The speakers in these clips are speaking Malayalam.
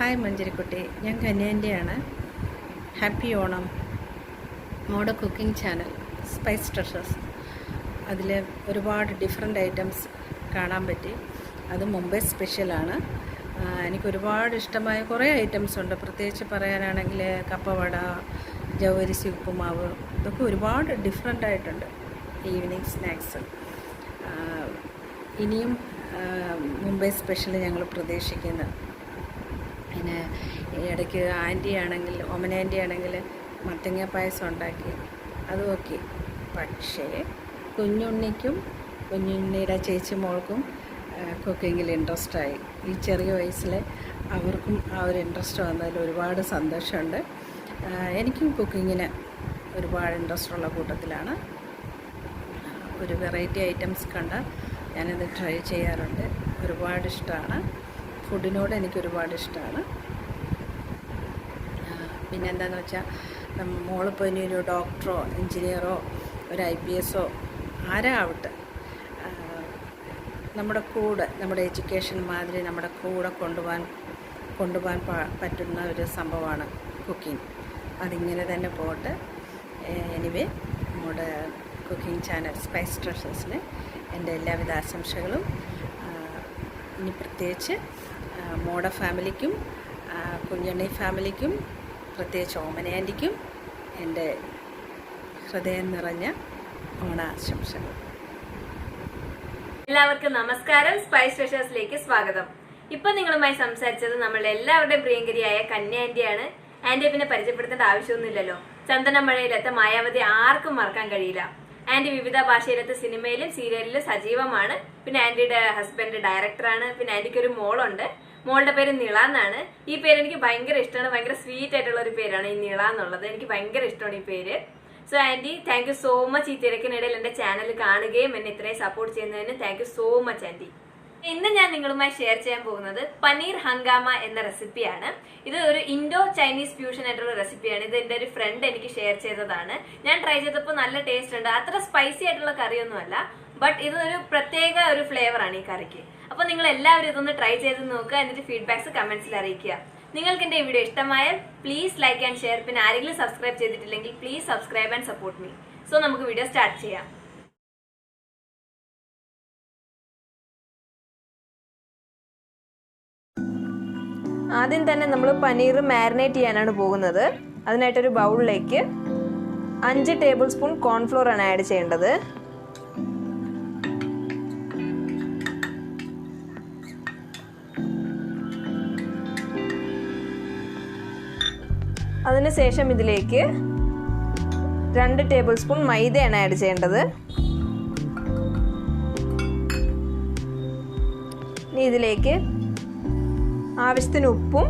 ഹായ് മഞ്ചരിക്കുട്ടി, ഞാൻ കന്യാൻ്റെയാണ്. ഹാപ്പി ഓണം. മോഡ കുക്കിംഗ് ചാനൽ സ്പൈസ് ട്രഷേഴ്സ്. അതിൽ ഒരുപാട് ഡിഫറെൻ്റ് ഐറ്റംസ് കാണാൻ പറ്റി. അത് മുംബൈ സ്പെഷ്യലാണ്. എനിക്കൊരുപാട് ഇഷ്ടമായ കുറേ ഐറ്റംസ് ഉണ്ട്. പ്രത്യേകിച്ച് പറയാനാണെങ്കിൽ കപ്പവട, ജൗവരിസി ഉപ്പുമാവ്, ഇതൊക്കെ ഒരുപാട് ഡിഫറെൻ്റ് ആയിട്ടുണ്ട്. Evening snacks. ഇനിയും മുംബൈ സ്പെഷ്യൽ ഞങ്ങൾ പ്രതീക്ഷിക്കുന്നു. പിന്നെ ഇടയ്ക്ക് ആൻറ്റി ആണെങ്കിൽ, ഓമന ആൻറ്റി ആണെങ്കിൽ മത്തങ്ങ പായസം ഉണ്ടാക്കി, അതും ഓക്കെ. പക്ഷേ കുഞ്ഞുണ്ണിക്കും കുഞ്ഞുണ്ണിയുടെ ചേച്ചി മോൾക്കും കുക്കിങ്ങിൽ ഇൻട്രസ്റ്റായി. ഈ ചെറിയ വയസ്സിൽ അവർക്കും ആ ഒരു ഇൻട്രസ്റ്റ് വന്നതിൽ ഒരുപാട് സന്തോഷമുണ്ട്. എനിക്കും കുക്കിങ്ങിന് ഒരുപാട് ഇൻട്രസ്റ്റുള്ള കൂട്ടത്തിലാണ്. ഒരു വെറൈറ്റി ഐറ്റംസ് കണ്ടാൽ ഞാനത് ട്രൈ ചെയ്യാറുണ്ട്. ഒരുപാട് ഇഷ്ടമാണ്. ഫുഡിനോട് എനിക്ക് ഒരുപാട് ഇഷ്ടമാണ്. പിന്നെ എന്താണെന്ന് വെച്ചാൽ മോളിപ്പോൾ ഇനി ഒരു ഡോക്ടറോ എൻജിനീയറോ ഒരു IPS ആരാവട്ടെ, നമ്മുടെ കൂടെ, നമ്മുടെ എഡ്യൂക്കേഷൻ മാതിരി നമ്മുടെ കൂടെ കൊണ്ടുപോകാൻ പറ്റുന്ന ഒരു സംഭവമാണ് കുക്കിംഗ്. അതിങ്ങനെ തന്നെ പോട്ടെ. എനിവേ, നമ്മുടെ കുക്കിംഗ് ചാനൽ സ്പൈസ് ട്രഷേഴ്സിന് എൻ്റെ എല്ലാവിധ ആശംസകളും. ഇനി പ്രത്യേകിച്ച് മോഡ ഫാമിലിക്കും കുഞ്ഞണ്ണി ഫാമിലിക്കും, പ്രത്യേകിച്ച് ഓമന ആൻറ്റിക്കും എൻ്റെ ഹൃദയം നിറഞ്ഞ ഓണാശംസകൾ. എല്ലാവർക്കും നമസ്കാരം. സ്പൈസ് ട്രഷേഴ്സിലേക്ക് സ്വാഗതം. ഇപ്പൊ നിങ്ങളുമായി സംസാരിച്ചത് നമ്മളുടെ എല്ലാവരുടെയും പ്രിയങ്കരിയായ കന്യ ആന്റിയാണ്. ആന്റിയെ പിന്നെ പരിചയപ്പെടുത്തേണ്ട ആവശ്യമൊന്നുമില്ലല്ലോ. ചന്ദന മഴയിലെത്ത മായാവതി ആർക്കും മറക്കാൻ കഴിയില്ല. ആന്റി വിവിധ ഭാഷയിലത്തെ സിനിമയിലും സീരിയലിലും സജീവമാണ്. പിന്നെ ആന്റിയുടെ ഹസ്ബൻഡ് ഡയറക്ടറാണ്. പിന്നെ ആന്റിക്ക് ഒരു മോളുണ്ട്. മോളുടെ പേര് നിള എന്നാണ്. ഈ പേര് എനിക്ക് ഭയങ്കര ഇഷ്ടമാണ്. ഭയങ്കര സ്വീറ്റ് ആയിട്ടുള്ള ഒരു പേരാണ് ഈ നിള എന്നുള്ളത്. എനിക്ക് ഭയങ്കര ഇഷ്ടമാണ് ഈ പേര്. So aunty, thank you so much. ഈ തിരക്കിനിടയിൽ എന്റെ ചാനൽ കാണുകയും എന്നെ ഇത്രയും സപ്പോർട്ട് ചെയ്യുന്നതിന് thank you so much aunty. ഇന്ന് ഞാൻ നിങ്ങളുമായി ഷെയർ ചെയ്യാൻ പോകുന്നത് പനീർ ഹംഗാമ എന്ന റെസിപ്പിയാണ്. ഇത് ഒരു ഇൻഡോ ചൈനീസ് ഫ്യൂഷൻ ആയിട്ടുള്ള റെസിപ്പിയാണ്. ഇത് എന്റെ ഒരു ഫ്രണ്ട് എനിക്ക് ഷെയർ ചെയ്തതാണ്. ഞാൻ ട്രൈ ചെയ്തപ്പോൾ നല്ല ടേസ്റ്റ് ഉണ്ട്. അത്ര സ്പൈസി ആയിട്ടുള്ള കറിയൊന്നുമല്ല, ബട്ട് ഇത് ഒരു പ്രത്യേക ഒരു ഫ്ലേവർ ആണ് ഈ കറിക്ക്. അപ്പൊ നിങ്ങൾ എല്ലാവരും ഇതൊന്ന് ട്രൈ ചെയ്ത് നോക്കുക. എന്നിട്ട് ഫീഡ്ബാക്സ് കമന്റ്സിൽ അറിയിക്കുക. നിങ്ങൾക്ക് എന്റെ വീഡിയോ ഇഷ്ടമായാൽ പ്ലീസ് ലൈക്ക് ആൻഡ് ഷെയർ. പിന്നെ ആരെങ്കിലും സബ്സ്ക്രൈബ് ചെയ്തിട്ടില്ലെങ്കിൽ please subscribe and support me. So നമുക്ക് വീഡിയോ സ്റ്റാർട്ട് ചെയ്യാം. ആദ്യം തന്നെ നമ്മൾ പനീർ മാരിനേറ്റ് ചെയ്യാനാണ് പോകുന്നത്. അതിനായിട്ടൊരു ബൗളിലേക്ക് 5 ടേബിൾ സ്പൂൺ കോൺഫ്ലോർ ആണ് ആഡ് ചെയ്യേണ്ടത്. അതിനുശേഷം ഇതിലേക്ക് 2 ടേബിൾ സ്പൂൺ മൈദയാണ് ആഡ് ചെയ്യേണ്ടത്. ഇനി ഇതിലേക്ക് ആവശ്യത്തിന് ഉപ്പും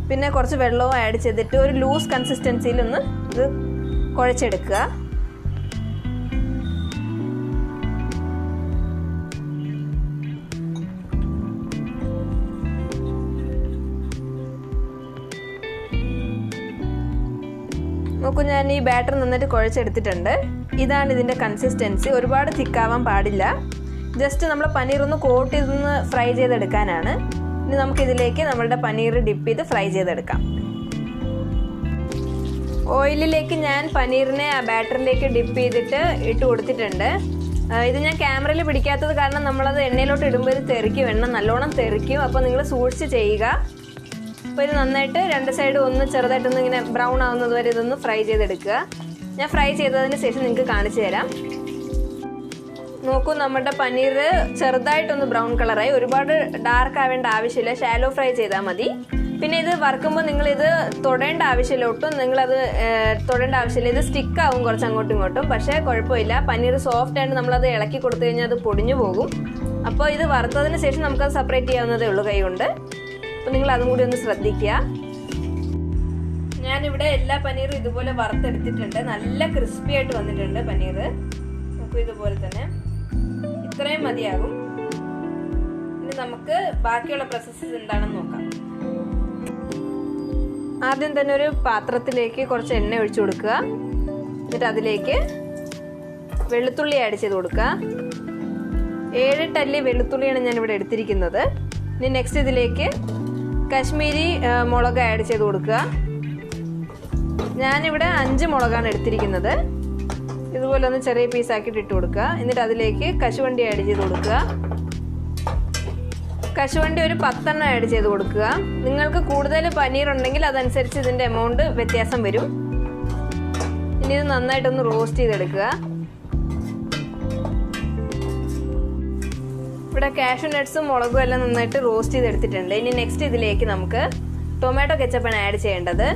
പിന്നെ കുറച്ച് വെള്ളവും ആഡ് ചെയ്തിട്ട് ഒരു ലൂസ് കൺസിസ്റ്റൻസിയിൽ ഒന്ന് ഇത് കുഴച്ചെടുക്കുക. നോക്കൂ, ഞാൻ ഈ ബാറ്റർ നന്നായിട്ട് കുഴച്ചെടുത്തിട്ടുണ്ട്. ഇതാണ് ഇതിൻ്റെ കൺസിസ്റ്റൻസി. ഒരുപാട് തിക്കാവാൻ പാടില്ല. ജസ്റ്റ് നമ്മൾ പനീർ ഒന്ന് കോട്ട് ചെയ്തൊന്ന് ഫ്രൈ ചെയ്തെടുക്കാനാണ്. ഇനി നമുക്കിതിലേക്ക് നമ്മളുടെ പനീർ ഡിപ്പ് ചെയ്ത് ഫ്രൈ ചെയ്തെടുക്കാം. ഓയിലിലേക്ക് ഞാൻ പനീറിനെ ആ ബാറ്ററിലേക്ക് ഡിപ്പ് ചെയ്തിട്ട് ഇട്ട് കൊടുത്തിട്ടുണ്ട്. ഇത് ഞാൻ ക്യാമറയിൽ പിടിക്കാത്തത് കാരണം നമ്മളത് എണ്ണയിലോട്ട് ഇടുമ്പോൾ ഇത് തെറിക്കും, എണ്ണ നല്ലോണം തെറിക്കും. അപ്പോൾ നിങ്ങൾ സൂക്ഷിച്ച് ചെയ്യുക. അപ്പോൾ ഇത് നന്നായിട്ട് 2 സൈഡും ഒന്ന് ചെറുതായിട്ടൊന്ന് ഇങ്ങനെ ബ്രൗൺ ആവുന്നത് വരെ ഇതൊന്ന് ഫ്രൈ ചെയ്തെടുക്കുക. ഞാൻ ഫ്രൈ ചെയ്തതിന് ശേഷം നിങ്ങൾക്ക് കാണിച്ചു തരാം. നോക്കൂ, നമ്മുടെ പനീർ ചെറുതായിട്ടൊന്ന് ബ്രൗൺ കളറായി. ഒരുപാട് ഡാർക്ക് ആവേണ്ട ആവശ്യമില്ല. ഷാലോ ഫ്രൈ ചെയ്താൽ മതി. പിന്നെ ഇത് വറുക്കുമ്പോൾ നിങ്ങളിത് തൊടേണ്ട ആവശ്യമില്ല. ഒട്ടും നിങ്ങളത് തൊടേണ്ട ആവശ്യമില്ല. ഇത് സ്റ്റിക്കാവും കുറച്ച് അങ്ങോട്ടും ഇങ്ങോട്ടും. പക്ഷേ കുഴപ്പമില്ല. പനീർ സോഫ്റ്റ് ആയിട്ട് നമ്മളത് ഇളക്കി കൊടുത്തു കഴിഞ്ഞാൽ അത് പൊടിഞ്ഞു പോകും. അപ്പോൾ ഇത് വറുത്തതിന് ശേഷം നമുക്കത് സെപ്പറേറ്റ് ചെയ്യാവുന്നതേ ഉള്ളൂ കൈ കൊണ്ട്. അപ്പോൾ നിങ്ങൾ അതും കൂടി ഒന്ന് ശ്രദ്ധിക്കുക. ഞാനിവിടെ എല്ലാ പനീറും ഇതുപോലെ വറുത്തെടുത്തിട്ടുണ്ട്. നല്ല ക്രിസ്പി ആയിട്ട് വന്നിട്ടുണ്ട് പനീർ. നോക്കൂ, ഇതുപോലെ തന്നെ ഇത്രയും മതിയാകും. ഇനി നമുക്ക് ബാക്കിയുള്ള പ്രോസസ്സസ് എന്താണെന്ന് നോക്കാം. ആദ്യം തന്നെ ഒരു പാത്രത്തിലേക്ക് കുറച്ച് എണ്ണ ഒഴിച്ചു കൊടുക്കുക. എന്നിട്ട് അതിലേക്ക് വെളുത്തുള്ളി ആഡ് ചെയ്ത് കൊടുക്കുക. 7 ടല്ലി വെളുത്തുള്ളിയാണ് ഞാൻ ഇവിടെ എടുത്തിരിക്കുന്നത്. ഇനി നെക്സ്റ്റ് ഇതിലേക്ക് കാശ്മീരി മുളക് ആഡ് ചെയ്ത് കൊടുക്കുക. ഞാനിവിടെ 5 മുളകാണ് എടുത്തിരിക്കുന്നത്. ഇതുപോലെ ഒന്ന് ചെറിയ പീസാക്കിയിട്ട് ഇട്ട് കൊടുക്കുക. എന്നിട്ട് അതിലേക്ക് കശുവണ്ടി ആഡ് ചെയ്ത് കൊടുക്കുക. കശുവണ്ടി ഒരു 10 ആഡ് ചെയ്ത് കൊടുക്കുക. നിങ്ങൾക്ക് കൂടുതൽ പനീർ ഉണ്ടെങ്കിൽ അതനുസരിച്ച് ഇതിൻ്റെ എമൗണ്ട് വ്യത്യാസം വരും. ഇനി ഇത് നന്നായിട്ടൊന്ന് റോസ്റ്റ് ചെയ്തെടുക്കുക. ഇവിടെ കാഷ്യൂ നട്ട്സും മുളകും എല്ലാം നന്നായിട്ട് റോസ്റ്റ് ചെയ്തെടുത്തിട്ടുണ്ട്. ഇനി നെക്സ്റ്റ് ഇതിലേക്ക് നമുക്ക് ടൊമാറ്റോ കെച്ചപ്പാണ് ആഡ് ചെയ്യേണ്ടത്.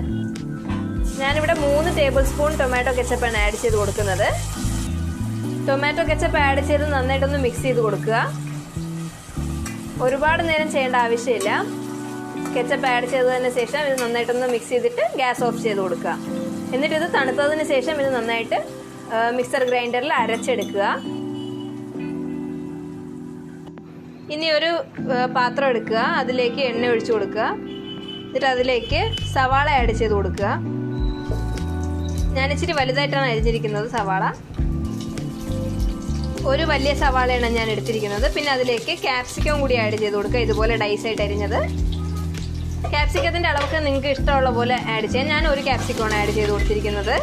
ഞാനിവിടെ 3 ടേബിൾ സ്പൂൺ ടൊമാറ്റോ കെച്ചപ്പാണ് ആഡ് ചെയ്ത് കൊടുക്കുന്നത്. ടൊമാറ്റോ കെച്ചപ്പ് ആഡ് ചെയ്ത് നന്നായിട്ടൊന്ന് മിക്സ് ചെയ്ത് കൊടുക്കുക. ഒരുപാട് നേരം ചെയ്യേണ്ട ആവശ്യമില്ല. കെച്ചപ്പ് ആഡ് ചെയ്തതിന് ശേഷം ഇത് നന്നായിട്ടൊന്ന് മിക്സ് ചെയ്തിട്ട് ഗ്യാസ് ഓഫ് ചെയ്ത് കൊടുക്കുക. എന്നിട്ട് ഇത് തണുത്തതിന് ശേഷം ഇത് നന്നായിട്ട് മിക്സർ ഗ്രൈൻഡറിൽ അരച്ചെടുക്കുക. ഇനി ഒരു പാത്രം എടുക്കുക. അതിലേക്ക് എണ്ണ ഒഴിച്ചു കൊടുക്കുക. എന്നിട്ട് അതിലേക്ക് സവാള ആഡ് ചെയ്ത് കൊടുക്കുക. ഞാൻ ഇച്ചിരി വലുതായിട്ടാണ് അരിഞ്ഞിരിക്കുന്നത് സവാള. ഒരു വലിയ സവാളയാണ് ഞാൻ എടുത്തിരിക്കുന്നത്. പിന്നെ അതിലേക്ക് ക്യാപ്സിക്കം കൂടി ആഡ് ചെയ്ത് കൊടുക്കുക. ഇതുപോലെ ഡൈസായിട്ട് അരിഞ്ഞത്. ക്യാപ്സിക്കത്തിൻ്റെ അളവൊക്കെ നിങ്ങൾക്ക് ഇഷ്ടമുള്ള പോലെ ആഡ് ചെയ്യാം. ഞാൻ ഒരു ക്യാപ്സിക്കമാണ് ആഡ് ചെയ്ത് കൊടുത്തിരിക്കുന്നത്.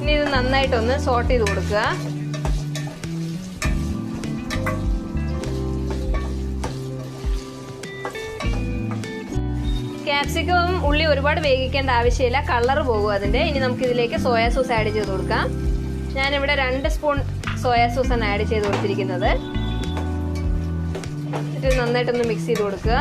ഇനി ഇത് നന്നായിട്ടൊന്ന് സോട്ട് ചെയ്ത് കൊടുക്കുക. ക്യാപ്സിക്കവും ഉള്ളി ഒരുപാട് വേവിക്കേണ്ട ആവശ്യമില്ല, കളർ പോകും അതിൻ്റെ. ഇനി നമുക്ക് ഇതിലേക്ക് സോയാ സോസ് ആഡ് ചെയ്ത് കൊടുക്കാം. ഞാനിവിടെ 2 സ്പൂൺ സോയാ സോസാണ് ആഡ് ചെയ്ത് കൊടുത്തിരിക്കുന്നത്. ഇത് നന്നായിട്ടൊന്ന് മിക്സ് ചെയ്ത് കൊടുക്കുക.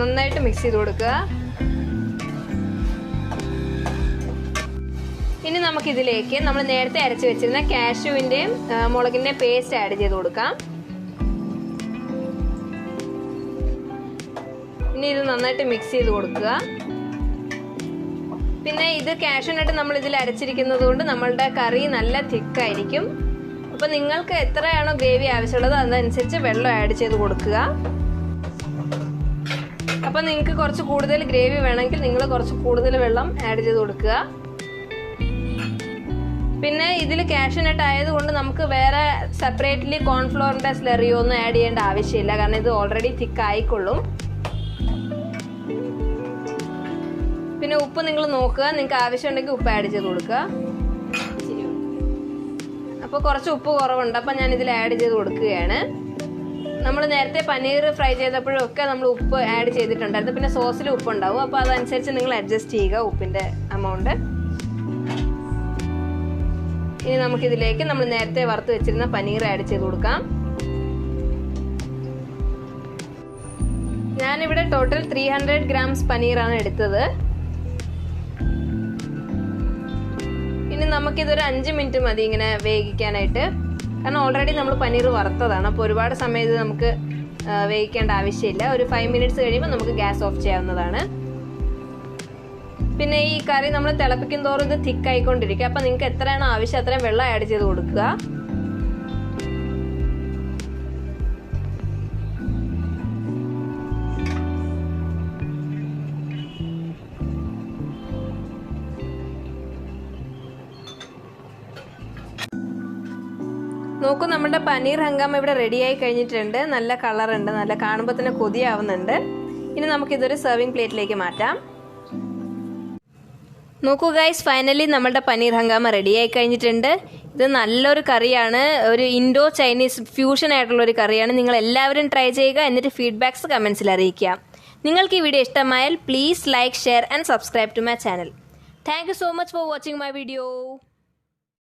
നന്നായിട്ട് മിക്സ് ചെയ്ത് കൊടുക്കുക. ഇനി നമുക്കിതിലേക്ക് നമ്മൾ നേരത്തെ അരച്ച് വെച്ചിരുന്ന കാഷ്യൂവിൻ്റെയും മുളകിൻ്റെയും പേസ്റ്റ് ആഡ് ചെയ്ത് കൊടുക്കാം. ഇനി ഇത് നന്നായിട്ട് മിക്സ് ചെയ്ത് കൊടുക്കുക. പിന്നെ ഇത് കാഷ്യൂ നട്ട് നമ്മൾ ഇതിൽ അരച്ചിരിക്കുന്നത് കൊണ്ട് നമ്മളുടെ കറി നല്ല തിക്കായിരിക്കും. അപ്പോൾ നിങ്ങൾക്ക് എത്രയാണോ ഗ്രേവി ആവശ്യമുള്ളത് അതനുസരിച്ച് വെള്ളം ആഡ് ചെയ്ത് കൊടുക്കുക. അപ്പോൾ നിങ്ങൾക്ക് കുറച്ച് കൂടുതൽ ഗ്രേവി വേണമെങ്കിൽ നിങ്ങൾ കുറച്ച് കൂടുതൽ വെള്ളം ആഡ് ചെയ്ത് കൊടുക്കുക. പിന്നെ ഇതിൽ കാഷ്യൂ നട്ട് ആയതുകൊണ്ട് നമുക്ക് വേറെ സെപ്പറേറ്റ്ലി കോൺഫ്ലോറിൻ്റെ സ്ലറിയോ ഒന്നും ആഡ് ചെയ്യേണ്ട ആവശ്യമില്ല. കാരണം ഇത് ഓൾറെഡി തിക്ക് ആയിക്കൊള്ളും. പിന്നെ ഉപ്പ് നിങ്ങൾ നോക്കുക. നിങ്ങൾക്ക് ആവശ്യമുണ്ടെങ്കിൽ ഉപ്പ് ആഡ് ചെയ്ത് കൊടുക്കുക. അപ്പോൾ കുറച്ച് ഉപ്പ് കുറവുണ്ട്. അപ്പം ഞാൻ ഇതിൽ ആഡ് ചെയ്ത് കൊടുക്കുകയാണ്. നമ്മൾ നേരത്തെ പനീർ ഫ്രൈ ചെയ്തപ്പോഴും ഒക്കെ നമ്മൾ ഉപ്പ് ആഡ് ചെയ്തിട്ടുണ്ടായിരുന്നു. പിന്നെ സോസിൽ ഉപ്പുണ്ടാവും. അപ്പോൾ അതനുസരിച്ച് നിങ്ങൾ അഡ്ജസ്റ്റ് ചെയ്യുക ഉപ്പിൻ്റെ എമൗണ്ട്. ഇനി നമുക്കിതിലേക്ക് നമ്മൾ നേരത്തെ വറുത്ത് വെച്ചിരുന്ന പനീർ ആഡ് ചെയ്ത് കൊടുക്കാം. ഞാനിവിടെ ടോട്ടൽ 300 ഗ്രാംസ് പനീറാണ് എടുത്തത്. ഇനി നമുക്കിതൊരു 5 മിനിറ്റ് മതി ഇങ്ങനെ വേവിക്കാനായിട്ട്. കാരണം ഓൾറെഡി നമ്മൾ പനീർ വറുത്തതാണ്. അപ്പോൾ ഒരുപാട് സമയം ഇത് നമുക്ക് വേവിക്കേണ്ട ആവശ്യമില്ല. ഒരു 5 മിനിറ്റ്സ് കഴിയുമ്പോൾ നമുക്ക് ഗ്യാസ് ഓഫ് ചെയ്യാവുന്നതാണ്. പിന്നെ ഈ കറി നമ്മൾ തിളപ്പിക്കും തോറും ഇത് തിക്കായിക്കൊണ്ടിരിക്കുക. അപ്പം നിങ്ങൾക്ക് എത്രയാണോ ആവശ്യം അത്രയും വെള്ളം ആഡ് ചെയ്ത് കൊടുക്കുക. നോക്കൂ, നമ്മുടെ പനീർ ഹംഗാമ ഇവിടെ റെഡിയായി കഴിഞ്ഞിട്ടുണ്ട്. നല്ല കളറുണ്ട്, നല്ല കാണുമ്പോൾ തന്നെ കൊതിയാവുന്നുണ്ട്. ഇനി നമുക്കിതൊരു സെർവിങ് പ്ലേറ്റിലേക്ക് മാറ്റാം. നോക്കൂ ഗൈസ്, ഫൈനലി നമ്മുടെ പനീർ ഹംഗാമ റെഡിയായി കഴിഞ്ഞിട്ടുണ്ട്. ഇത് നല്ലൊരു കറിയാണ്, ഒരു ഇൻഡോ ചൈനീസ് ഫ്യൂഷൻ ആയിട്ടുള്ളൊരു കറിയാണ്. നിങ്ങൾ എല്ലാവരും ട്രൈ ചെയ്യുക. എന്നിട്ട് ഫീഡ്ബാക്സ് കമൻസിൽ അറിയിക്കുക. നിങ്ങൾക്ക് ഈ വീഡിയോ ഇഷ്ടമായാൽ please like, share and subscribe to my channel. Thank you so much for watching my video.